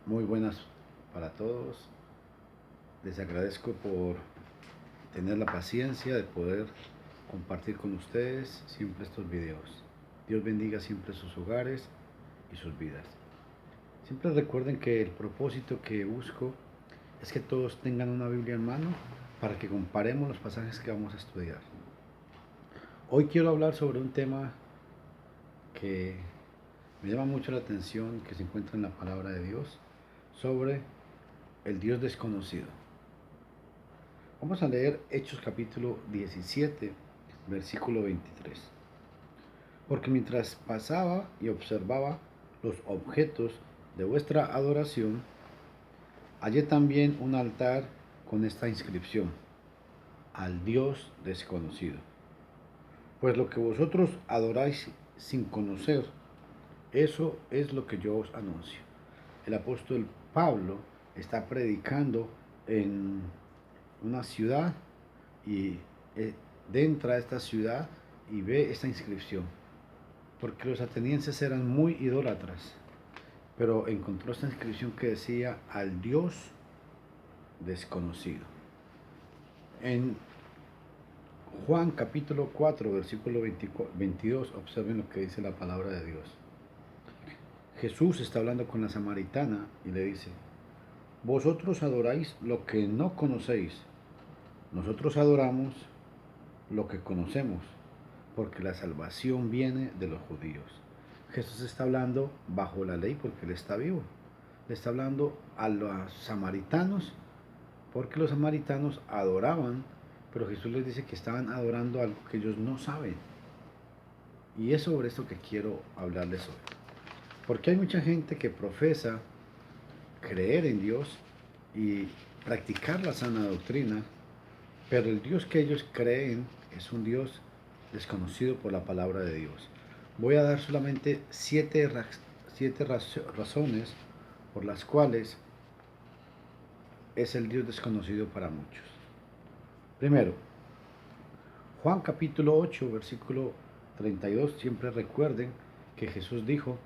Muy buenas para todos. Les agradezco por tener la paciencia de poder compartir con ustedes siempre estos videos. Dios bendiga siempre sus hogares y sus vidas. Siempre recuerden que el propósito que busco es que todos tengan una Biblia en mano para que comparemos los pasajes que vamos a estudiar. Hoy quiero hablar sobre un tema que me llama mucho la atención, que se encuentra en la palabra de Dios, sobre el Dios desconocido. Vamos a leer Hechos capítulo 17, versículo 23. Porque mientras pasaba y observaba los objetos de vuestra adoración, hallé también un altar con esta inscripción: al Dios desconocido. Pues lo que vosotros adoráis sin conocer, eso es lo que yo os anuncio. El apóstol Pablo está predicando en una ciudad y entra a esta ciudad y ve esta inscripción, porque los atenienses eran muy idólatras, pero encontró esta inscripción que decía: al Dios desconocido. En Juan capítulo 4, versículo 22, observen lo que dice la palabra de Dios. Jesús está hablando con la samaritana y le dice: vosotros adoráis lo que no conocéis, nosotros adoramos lo que conocemos, porque la salvación viene de los judíos. Jesús está hablando bajo la ley porque Él está vivo. Le está hablando a los samaritanos porque los samaritanos adoraban, pero Jesús les dice que estaban adorando algo que ellos no saben. Y es sobre esto que quiero hablarles hoy. Porque hay mucha gente que profesa creer en Dios y practicar la sana doctrina, pero el Dios que ellos creen es un Dios desconocido por la palabra de Dios. Voy a dar solamente siete razones por las cuales es el Dios desconocido para muchos. Primero, Juan capítulo 8, versículo 32, siempre recuerden que Jesús dijo: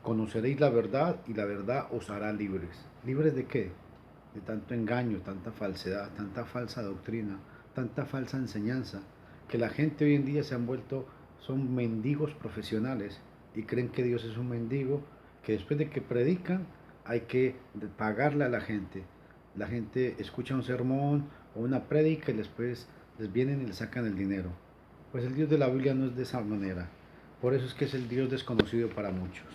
conoceréis la verdad y la verdad os hará libres. ¿Libres de qué? De tanto engaño, tanta falsedad, tanta falsa doctrina, tanta falsa enseñanza, que la gente hoy en día se han vuelto, son mendigos profesionales y creen que Dios es un mendigo, que después de que predican hay que pagarle a la gente. La gente escucha un sermón o una prédica y después les vienen y le sacan el dinero. Pues el Dios de la Biblia no es de esa manera. Por eso es que es el Dios desconocido para muchos.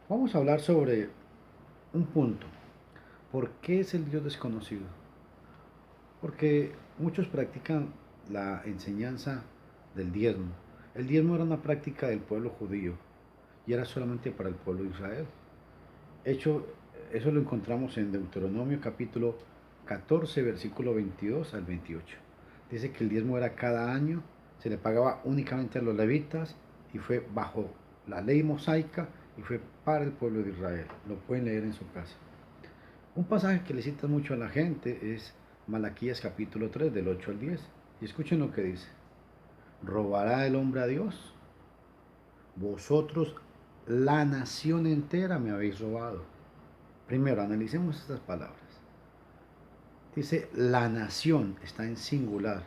Vamos a hablar sobre un punto. ¿Por qué es el Dios desconocido? Porque muchos practican la enseñanza del diezmo. El diezmo era una práctica del pueblo judío y era solamente para el pueblo de Israel. Hecho, eso lo encontramos en Deuteronomio capítulo 14, versículo 22 al 28. Dice que el diezmo era cada año, se le pagaba únicamente a los levitas y fue bajo la ley mosaica y fue para el pueblo de Israel. Lo pueden leer en su casa. Un pasaje que le cita mucho a la gente es Malaquías capítulo 3 del 8 al 10. Y escuchen lo que dice: ¿robará el hombre a Dios? Vosotros, la nación entera, me habéis robado. Primero, analicemos estas palabras. Dice, la nación, está en singular.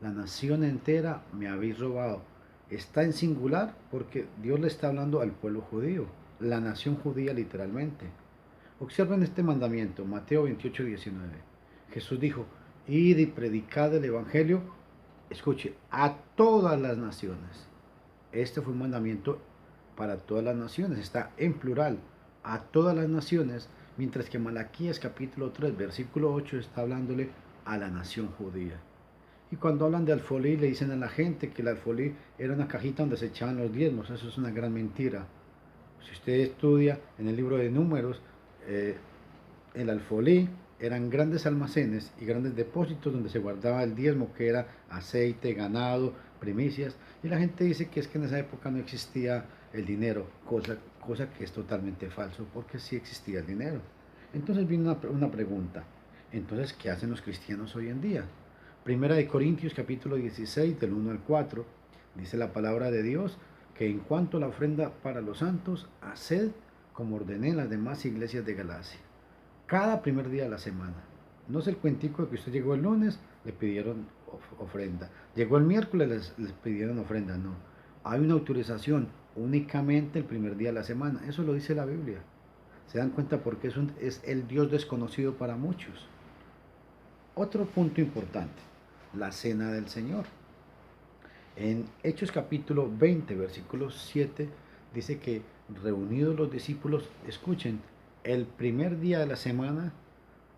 La nación entera me habéis robado. Está en singular porque Dios le está hablando al pueblo judío, la nación judía literalmente. Observen este mandamiento, Mateo 28, 19. Jesús dijo: id y predicad el evangelio, escuche, a todas las naciones. Este fue un mandamiento para todas las naciones, está en plural, a todas las naciones, mientras que Malaquías capítulo 3, versículo 8 está hablándole a la nación judía. Y cuando hablan de alfolí, le dicen a la gente que el alfolí era una cajita donde se echaban los diezmos. Eso es una gran mentira. Si usted estudia en el libro de Números, eh, el alfolí eran grandes almacenes y grandes depósitos donde se guardaba el diezmo, que era aceite, ganado, primicias. Y la gente dice que es que en esa época no existía el dinero, cosa que es totalmente falso, porque sí existía el dinero. Entonces viene una pregunta. Entonces, ¿qué hacen los cristianos hoy en día? Primera de Corintios capítulo 16, del 1 al 4, dice la palabra de Dios que en cuanto a la ofrenda para los santos, haced como ordené en las demás iglesias de Galacia. Cada primer día de la semana. No es el cuentico de que usted llegó el lunes, le pidieron ofrenda. Llegó el miércoles, les pidieron ofrenda. No. Hay una autorización únicamente el primer día de la semana. Eso lo dice la Biblia. Se dan cuenta porque es el Dios desconocido para muchos. Otro punto importante, la cena del Señor. En Hechos capítulo 20, versículo 7, dice que reunidos los discípulos, escuchen, el primer día de la semana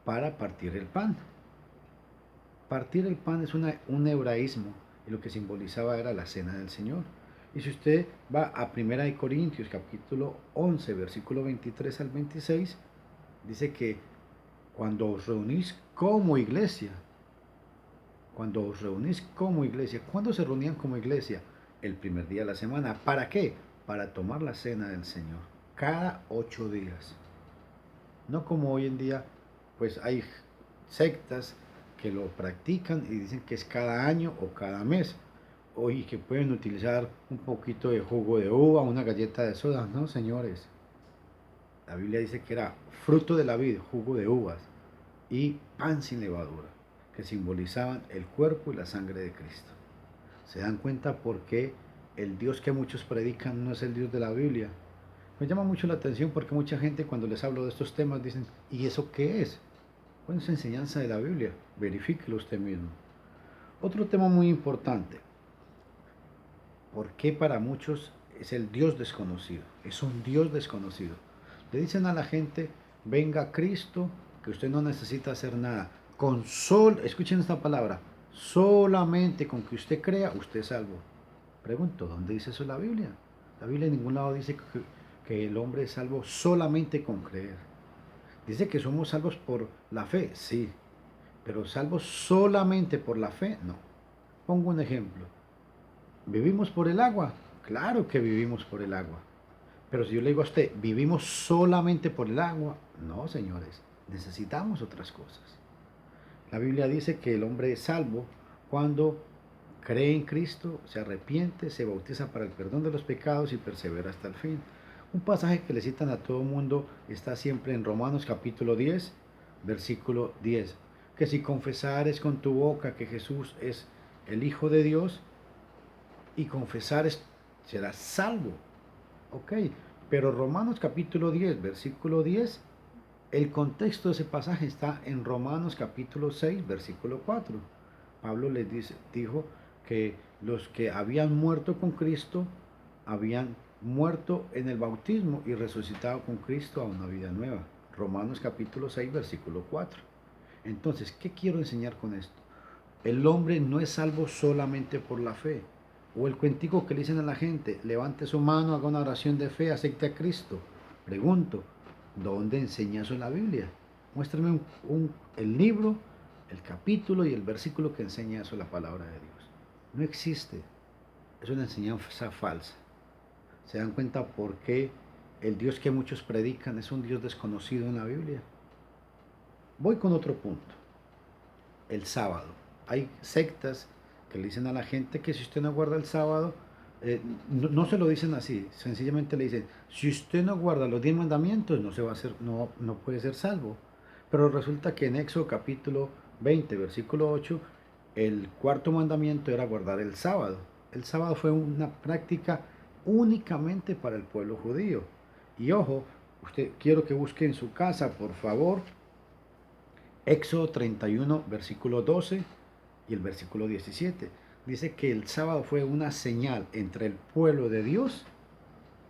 para partir el pan. Partir el pan es un hebraísmo y lo que simbolizaba era la cena del Señor. Y si usted va a 1 Corintios capítulo 11, versículo 23 al 26, dice que cuando os reunís como iglesia, ¿cuándo se reunían como iglesia? El primer día de la semana. ¿Para qué? Para tomar la cena del Señor. Cada 8 días. No como hoy en día, pues hay sectas que lo practican y dicen que es cada año o cada mes. Y que pueden utilizar un poquito de jugo de uva, una galleta de soda. No, señores. La Biblia dice que era fruto de la vid, jugo de uvas y pan sin levadura, que simbolizaban el cuerpo y la sangre de Cristo. ¿Se dan cuenta por qué el Dios que muchos predican no es el Dios de la Biblia? Me llama mucho la atención porque mucha gente cuando les hablo de estos temas dicen, ¿y eso qué es? Bueno, es enseñanza de la Biblia, verifíquelo usted mismo. Otro tema muy importante, ¿por qué para muchos es el Dios desconocido? Es un Dios desconocido. Le dicen a la gente, venga Cristo, que usted no necesita hacer nada. Escuchen esta palabra, solamente con que usted crea, usted es salvo. Pregunto, ¿dónde dice eso la Biblia? La Biblia en ningún lado dice que el hombre es salvo solamente con creer. Dice que somos salvos por la fe, sí, pero salvos solamente por la fe, no. Pongo un ejemplo. ¿Vivimos por el agua? Claro que vivimos por el agua. Pero si yo le digo a usted, ¿vivimos solamente por el agua? No, señores, necesitamos otras cosas. La Biblia dice que el hombre es salvo cuando cree en Cristo, se arrepiente, se bautiza para el perdón de los pecados y persevera hasta el fin. Un pasaje que le citan a todo mundo está siempre en Romanos capítulo 10, versículo 10, que si confesares con tu boca que Jesús es el Hijo de Dios y confesares, serás salvo. Ok, pero Romanos capítulo 10, versículo 10, el contexto de ese pasaje está en Romanos capítulo 6, versículo 4. Pablo les dijo que los que habían muerto con Cristo habían muerto en el bautismo y resucitado con Cristo a una vida nueva. Romanos capítulo 6, versículo 4. Entonces, ¿qué quiero enseñar con esto? El hombre no es salvo solamente por la fe. O el cuentico que le dicen a la gente, levante su mano, haga una oración de fe, acepte a Cristo. Pregunto, ¿dónde enseña eso en la Biblia? Muéstrame el libro, el capítulo y el versículo que enseña eso la palabra de Dios. No existe. Es una enseñanza falsa. ¿Se dan cuenta por qué el Dios que muchos predican es un Dios desconocido en la Biblia? Voy con otro punto. El sábado. Hay sectas que le dicen a la gente que si usted no guarda el sábado, no se lo dicen así, sencillamente le dicen, si usted no guarda los 10 mandamientos, no puede ser salvo. Pero resulta que en Éxodo capítulo 20, versículo 8, el cuarto mandamiento era guardar el sábado. El sábado fue una práctica únicamente para el pueblo judío. Y ojo, quiero que busque en su casa, por favor, Éxodo 31, versículo 12 y el versículo 17. Dice que el sábado fue una señal entre el pueblo de Dios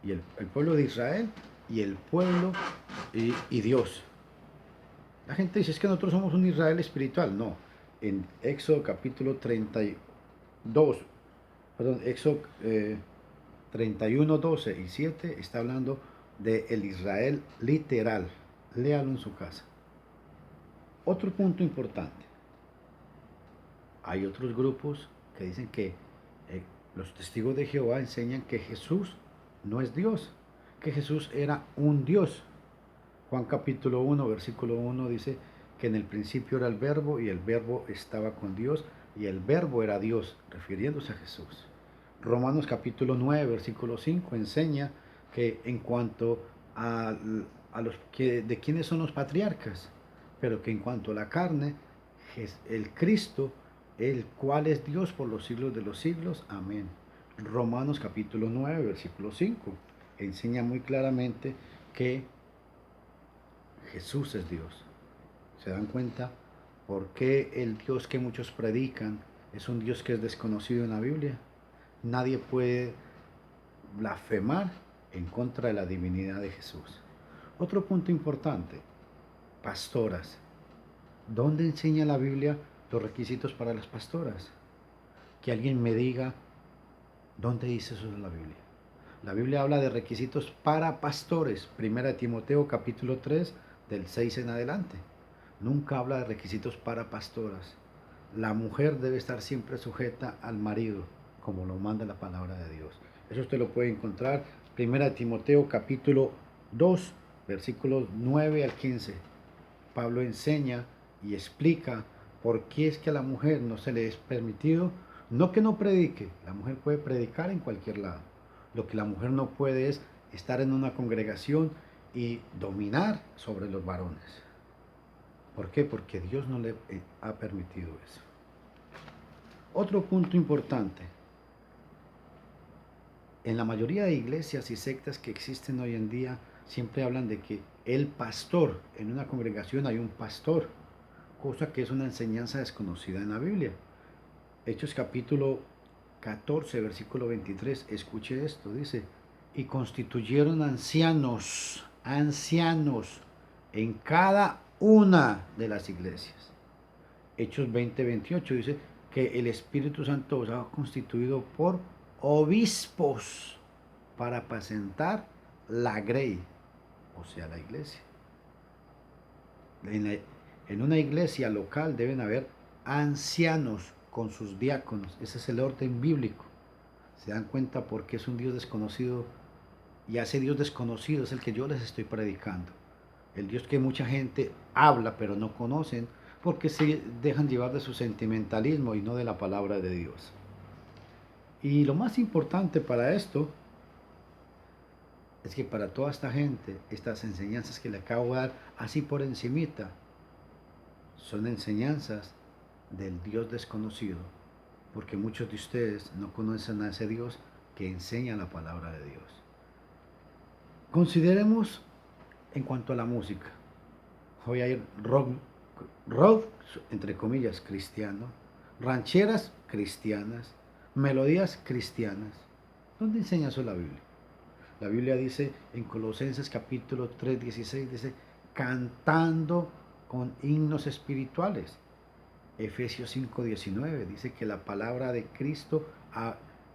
y el pueblo de Israel y el pueblo y Dios. La gente dice, es que nosotros somos un Israel espiritual. No, en Éxodo capítulo 32, perdón, Éxodo 31, 12 y 7 está hablando de el Israel literal. Léalo en su casa. Otro punto importante. Hay otros grupos que dicen que los testigos de Jehová enseñan que Jesús no es Dios, que Jesús era un Dios. Juan capítulo 1, versículo 1 dice que en el principio era el verbo y el verbo estaba con Dios y el verbo era Dios, refiriéndose a Jesús. Romanos capítulo 9, versículo 5 enseña que en cuanto a, a los que, de quiénes son los patriarcas, pero que en cuanto a la carne, el Cristo, el cual es Dios por los siglos de los siglos. Amén. Romanos capítulo 9, versículo 5, enseña muy claramente que Jesús es Dios. ¿Se dan cuenta por qué el Dios que muchos predican es un Dios que es desconocido en la Biblia? Nadie puede blasfemar en contra de la divinidad de Jesús. Otro punto importante, pastoras. ¿Dónde enseña la Biblia los requisitos para las pastoras? Que alguien me diga, ¿dónde dice eso en la Biblia? La Biblia habla de requisitos para pastores. Primera de Timoteo capítulo 3, del 6 en adelante. Nunca habla de requisitos para pastoras. La mujer debe estar siempre sujeta al marido, como lo manda la palabra de Dios. Eso usted lo puede encontrar. Primera de Timoteo capítulo 2, versículos 9 al 15. Pablo enseña y explica por qué es que a la mujer no se le es permitido, no que no predique, la mujer puede predicar en cualquier lado. Lo que la mujer no puede es estar en una congregación y dominar sobre los varones. ¿Por qué? Porque Dios no le ha permitido eso. Otro punto importante. En la mayoría de iglesias y sectas que existen hoy en día, siempre hablan de que el pastor, en una congregación hay un pastor, cosa que es una enseñanza desconocida en la Biblia. Hechos capítulo 14, versículo 23, escuche esto, dice, y constituyeron ancianos en cada una de las iglesias. Hechos 20, 28 dice que el Espíritu Santo os ha constituido por obispos para apacentar la grey, o sea, la iglesia. En una iglesia local deben haber ancianos con sus diáconos. Ese es el orden bíblico. Se dan cuenta porque es un Dios desconocido, y a ese Dios desconocido es el que yo les estoy predicando. El Dios que mucha gente habla pero no conocen porque se dejan llevar de su sentimentalismo y no de la palabra de Dios. Y lo más importante para esto es que para toda esta gente, estas enseñanzas que le acabo de dar así por encimita, son enseñanzas del Dios desconocido, porque muchos de ustedes no conocen a ese Dios que enseña la palabra de Dios. Consideremos en cuanto a la música. Voy a ir rock entre comillas cristiano, rancheras cristianas, melodías cristianas. ¿Dónde enseña eso la Biblia? La Biblia dice en Colosenses capítulo 3, 16, dice, cantando con himnos espirituales. Efesios 5, 19 dice que la palabra de Cristo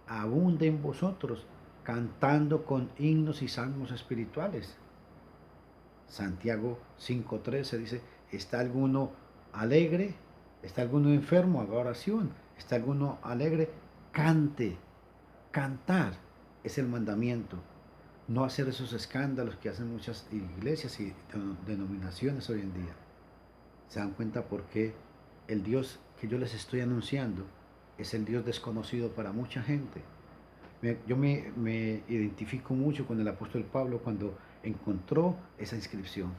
abunde en vosotros, cantando con himnos y salmos espirituales. Santiago 5:13 dice, ¿está alguno alegre? ¿Está alguno enfermo? Haga oración. ¿Está alguno alegre? Cante. Cantar es el mandamiento. No hacer esos escándalos que hacen muchas iglesias y denominaciones hoy en día. ¿Se dan cuenta por qué el Dios que yo les estoy anunciando es el Dios desconocido para mucha gente? Yo me identifico mucho con el apóstol Pablo cuando encontró esa inscripción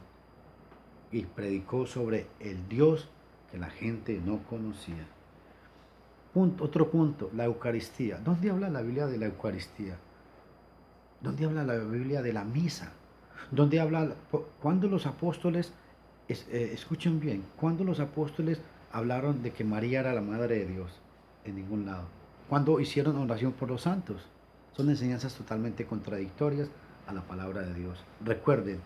y predicó sobre el Dios que la gente no conocía. Otro punto, la Eucaristía. ¿Dónde habla la Biblia de la Eucaristía? ¿Dónde habla la Biblia de la misa? ¿Dónde habla, cuando los apóstoles, escuchen bien, cuando los apóstoles hablaron de que María era la Madre de Dios? En ningún lado. Cuando hicieron oración por los santos? Son enseñanzas totalmente contradictorias a la palabra de Dios. Recuerden,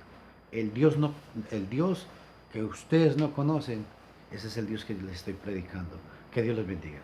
el Dios que ustedes no conocen, ese es el Dios que les estoy predicando. Que Dios les bendiga.